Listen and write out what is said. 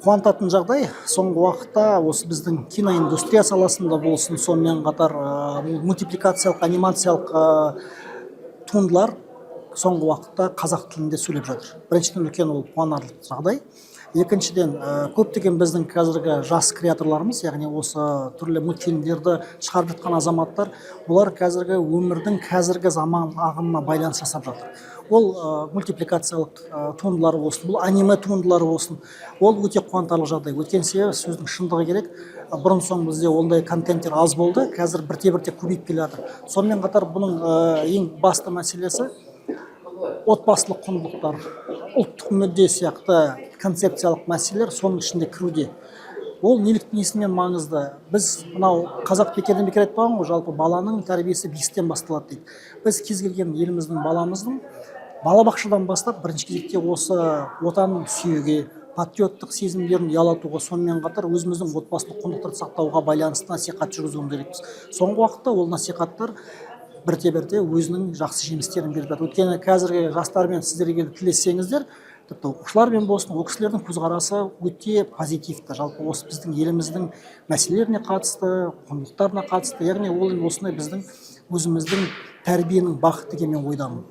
қуантатын жағдай соңғы уақытта осы біздің киноиндустрия саласында болсын, сонымен қатар мультипликациялық анимациялық туындылар соңғы уақытта қазақ тілінде сөйлеп жатыр. Біріншіден үлкен ол қуанарлық жағдай. Екіншіден, көптеген біздің қазіргі жас креаторларымыз, яғни осы түрлі мультфильмдерді шығарып жатқан азаматтар, бұлар қазіргі өмірдің қазіргі заман ағымына байланыс жасап жатыр. Ол мультипликациялық туындылар болсын, бұл аниме туындылары болсын, ол өте қуантарлық жағдай. Өткен себебі сөздің шындығы керек. Бұрын соң бізде ондай контенттер аз болды, қазір бірте-бірте көбейіп келе жатыр. Сонымен қатар бұның ең басты мәселесі отбасылық құндылықтар, ұлттық мүдде сияқты концепциялық мәселелер соның ішінде кіруде. Ол несімен маңызды? Біз мынау қазақ бекерден бекер айтпаған ғой, жалпы баланың тәрбиесі бесіктен басталады дейді. Біз кез келген еліміздің баламыздың балабақшадан бастап бірінші кезекте осы отанын сүюге, патриоттық сезімдерін ұялатуға, сонымен қатар өзіміздің отбасылық құндылықтарды сақтауға байланысты насихат жүргізуіміз керекпіз. Соңғы уақытта ол насихаттар бірте-бірте өзінің жақсы жемістерін беріп жатыр. Өйткені қазіргі жастармен сіздерге тілдессеңіздер, тіпті оқушылармен болсын, ол кісілердің көзқарасы өте позитивті. Жалпы осы біздің еліміздің мәселелеріне қатысты, құндылықтарына қатысты, яғни ол осындай біздің өзіміздің тәрбиенің бақыты деген мен ойдамын.